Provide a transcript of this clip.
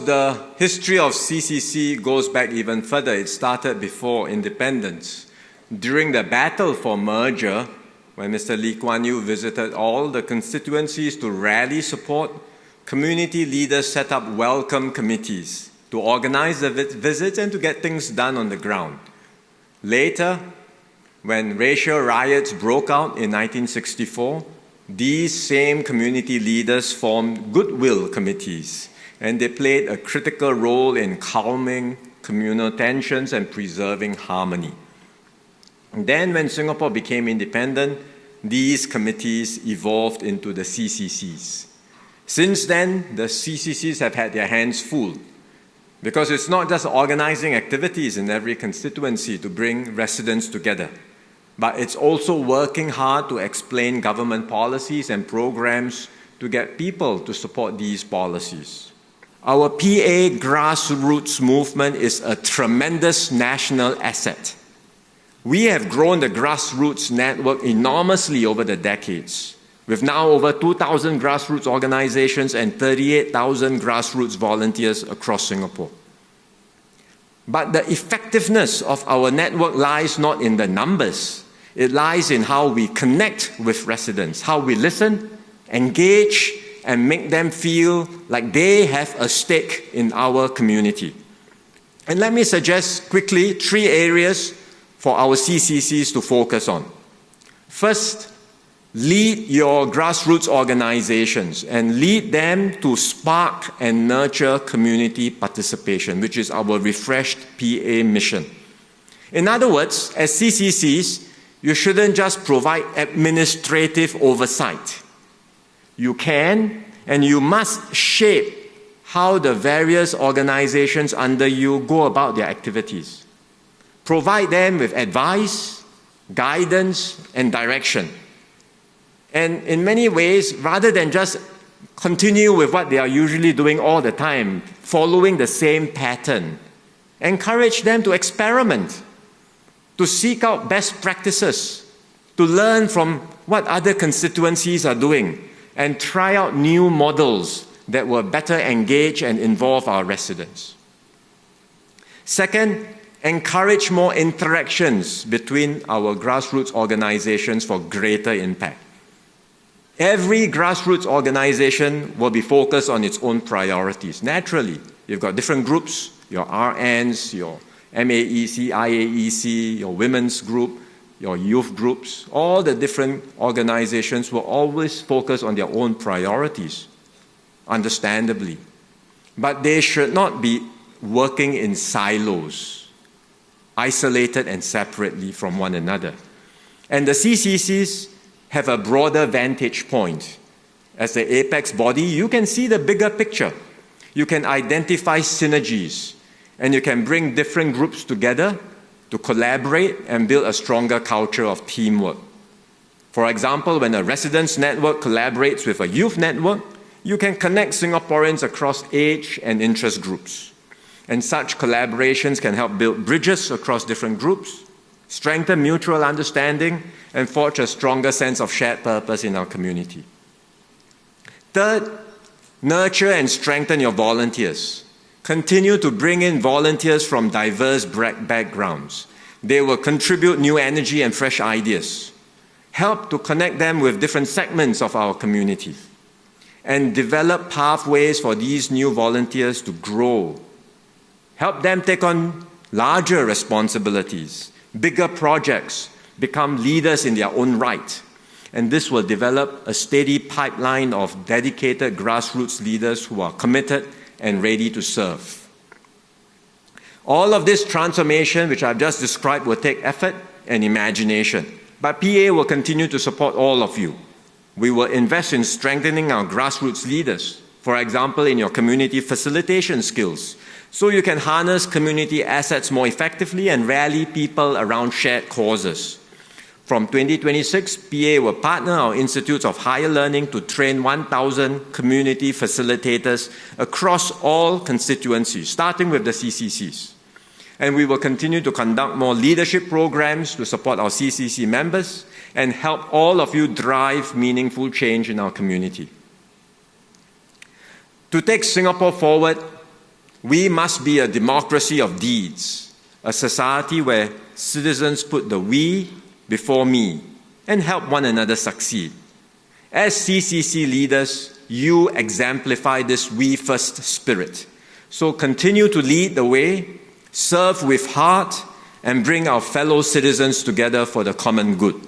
the history of CCC goes back even further. It started before independence. During the battle for merger, when Mr. Lee Kuan Yew visited all the constituencies to rally support, community leaders set up welcome committees to organize the visits and to get things done on the ground. Later, when racial riots broke out in 1964, these same community leaders formed goodwill committees, and they played a critical role in calming communal tensions and preserving harmony. And then when Singapore became independent, these committees evolved into the CCCs. Since then, the CCCs have had their hands full, because it's not just organizing activities in every constituency to bring residents together, but it's also working hard to explain government policies and programs to get people to support these policies. Our PA Grassroots movement is a tremendous national asset. We have grown the grassroots network enormously over the decades, with now over 2,000 grassroots organizations and 38,000 grassroots volunteers across Singapore. But the effectiveness of our network lies not in the numbers. It lies in how we connect with residents, how we listen, engage, and make them feel like they have a stake in our community. And let me suggest quickly 3 areas for our CCCs to focus on. First, lead your grassroots organizations and lead them to spark and nurture community participation, which is our refreshed PA mission. In other words, as CCCs, you shouldn't just provide administrative oversight. You can and you must shape how the various organizations under you go about their activities. Provide them with advice, guidance, and direction. And in many ways, rather than just continue with what they are usually doing all the time, following the same pattern, encourage them to experiment, to seek out best practices, to learn from what other constituencies are doing, and try out new models that will better engage and involve our residents. Second, encourage more interactions between our grassroots organizations for greater impact. Every grassroots organization will be focused on its own priorities. Naturally, you've got different groups, your RNs, your MAEC, IAEC, your women's group, your youth groups. All the different organizations will always focus on their own priorities, understandably. But they should not be working in silos, isolated and separately from one another. And the CCCs have a broader vantage point. As the apex body, you can see the bigger picture. You can identify synergies, and you can bring different groups together to collaborate and build a stronger culture of teamwork. For example, when a residents network collaborates with a youth network, you can connect Singaporeans across age and interest groups. And such collaborations can help build bridges across different groups, strengthen mutual understanding, and forge a stronger sense of shared purpose in our community. Third, nurture and strengthen your volunteers. Continue to bring in volunteers from diverse backgrounds. They will contribute new energy and fresh ideas. Help to connect them with different segments of our community. And develop pathways for these new volunteers to grow. Help them take on larger responsibilities, bigger projects, become leaders in their own right. And this will develop a steady pipeline of dedicated grassroots leaders who are committed and ready to serve. All of this transformation, which I've just described, will take effort and imagination. But PA will continue to support all of you. We will invest in strengthening our grassroots leaders, for example, in your community facilitation skills, so you can harness community assets more effectively and rally people around shared causes. From 2026, PA will partner our institutes of higher learning to train 1,000 community facilitators across all constituencies, starting with the CCCs. And we will continue to conduct more leadership programs to support our CCC members and help all of you drive meaningful change in our community. To take Singapore forward, We must be a democracy of deeds, a society where citizens put the we before me and help one another succeed. As CCC leaders, you exemplify this we first spirit. So continue to lead the way, serve with heart, and bring our fellow citizens together for the common good.